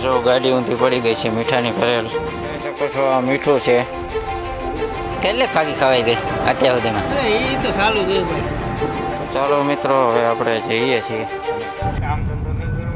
જો ગાડી ઊંધી પડી ગઈ છે મીઠાની ભરેલ. જોઈ શકો છો આ મીઠું છે. કેટલે ફાકી ખવાઈ ગઈ અત્યાર સુધીમાં? એ તો સારું છે ભાઈ. તો ચાલો મિત્રો હવે આપણે જઈએ છીએ. કામ ધંધો નહીં કરવો.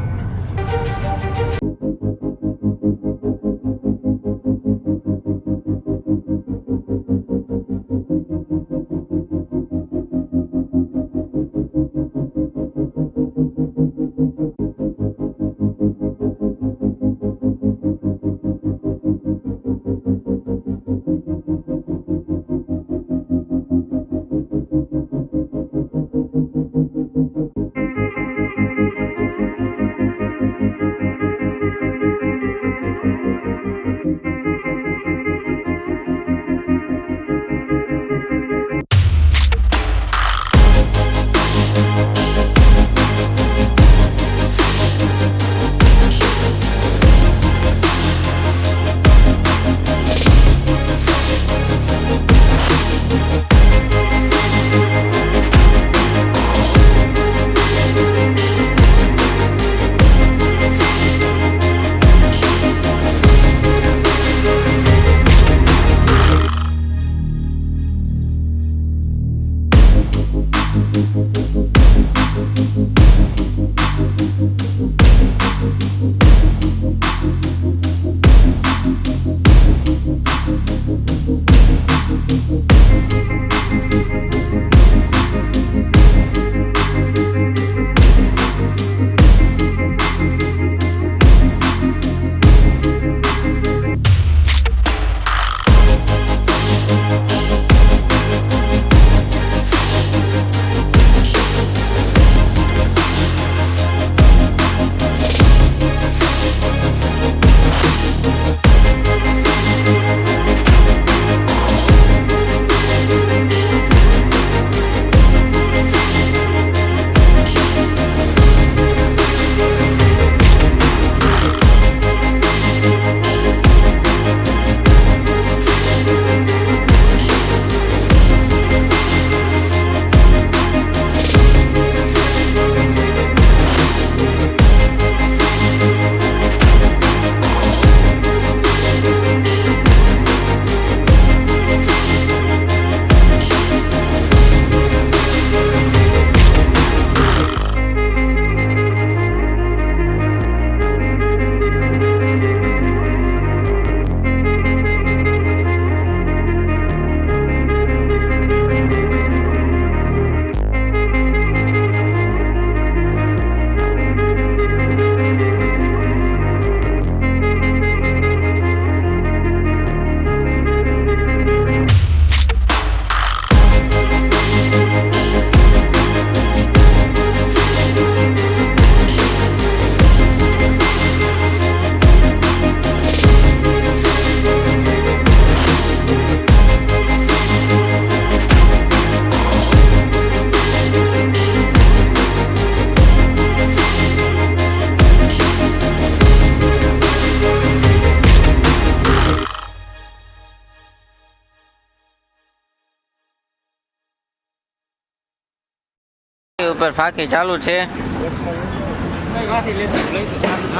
ઉપર ફાકી ચાલુ છે.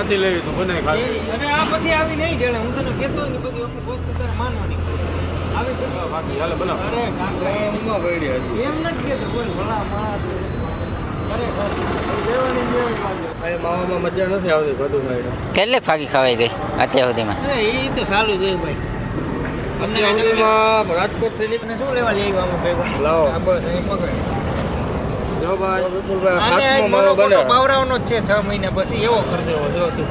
નથી લેવી તો બનાવી ખાલી. અને આ પછી આવી નહીં જણે હું તને કહેતો ને બધી વખત વસ્તુ તારે માનવાની. આવી તો બાકી હાલે બનાવ. અરે કાંગમાં પડી હતી. એમ નથી કહેતો કોઈ ભલા માં. અરે દેવાની દેવાની. માવામાં મજા નથી આવતી બધું ભાઈ. કેટલે ફાકી ખવાઈ ગઈ અત્યાર સુધીમાં? એ તો સારું છે ભાઈ. અમને રાજકોટ થી નીકળે શું લેવા લઈ આવ્યા ભાઈ? લાવો આ બસ અહીં પકડ. જો ભાઈ વિપુલભાઈ હાથમાં મારો બને પાવરાવાનો જ છે 6 મહિના પછી એવો કરી દેવો જો તું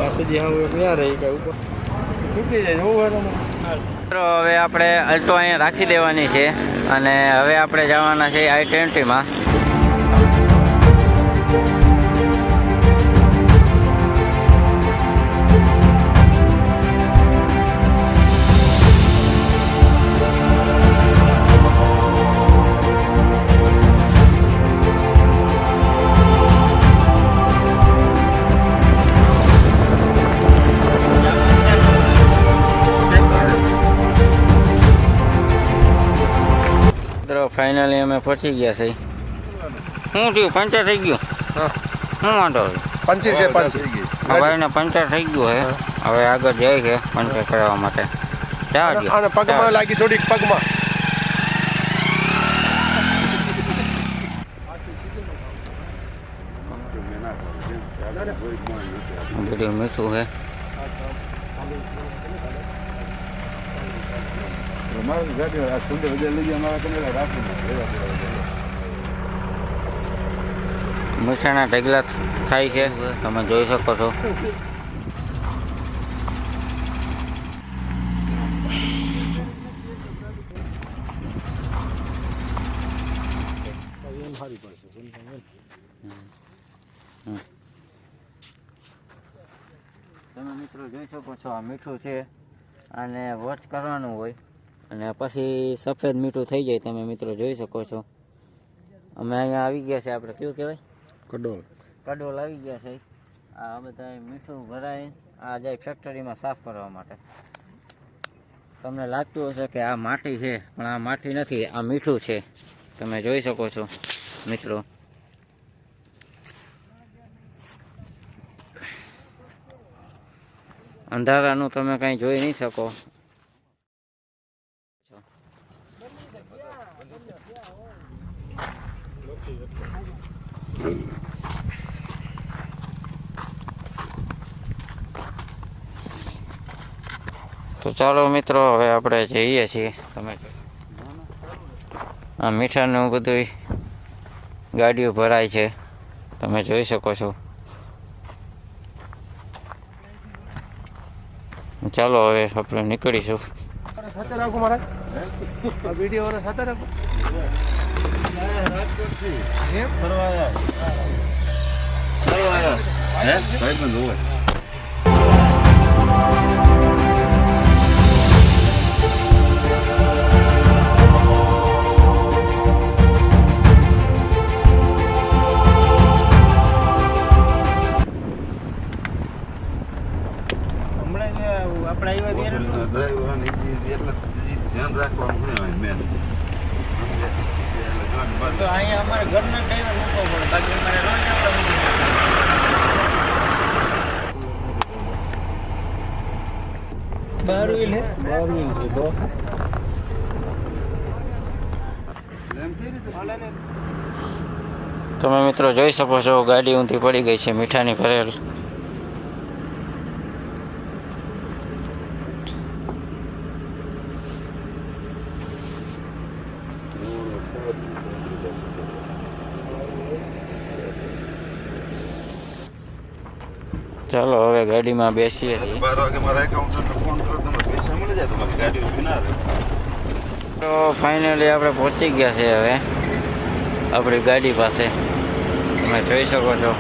આસજી હા ક્યાં રહી કે ઉપર તૂટી જાય જોવાનું. હવે આપણે અલ્ટો અહીંયા રાખી દેવાની છે અને હવે આપણે જવાના છે I-20માં. ફાઇનલી અમે પહોંચી ગયા છે. શું થયું? પંચર થઈ ગયું? હા શું વાંધો છે? 25 છે 25. આ ભાઈને પંચર થઈ ગયું છે. હવે આગળ જાય છે પંચર કરાવવા માટે. જવા દ્યો. અને પગમાં લાગી થોડીક પગમાં. બધું મીઠું છે. મીઠાના ઢગલા થાય છે, તમે જોઈ શકો છો. તમે મિત્રો જોઈ શકો છો આ મીઠું છે, અને વોચ કરવાનું હોય અને પછી સફેદ મીઠું થઈ જાય. તમે મિત્રો જોઈ શકો છો. અમે અહીંયા આવી ગયા છે, આપણે કયું કહેવાય, કડોળ આવી ગયા છે. આ બધા મીઠું ભરાય આ જાય ફેક્ટરીમાં સાફ કરવા માટે. તમને લાગતું હશે કે આ માટી છે, પણ આ માટી નથી, આ મીઠું છે. તમે જોઈ શકો છો મિત્રો. અંધારાનું તમે કંઈ જોઈ નહીં શકો. તો ચાલો મિત્રો, હવે આપણે જઈએ છીએ. તમે આ મીઠાનું બધું ગાડીઓ ભરાય છે, તમે જોઈ શકો છો. ચાલો હવે આપણે નીકળીશું. સાથે રાખો મારા વિડીયો વાળા સાથે રાખો. તો અહીંયા અમારે ઘરના ડ્રાઈવર મૂકવો પડે, બાકી અમારે રોજ બાર વ્હીલ છે તો તમે મિત્રો જોઈ શકો છો ગાડી ઊંધી પડી ગઈ છે મીઠાની ભરેલ. ચાલો હવે ગાડીમાં બેસીએ છીએ. 12 વાગે મારા એકાઉન્ટને ફોન કરો, તમને પૈસા મળી જાય, તમારી ગાડી ઊભી ના રહે. તો ફાઇનલી આપણે પહોંચી ગયા છે હવે આપણી ગાડી પાસે. તમે જોઈ શકો છો.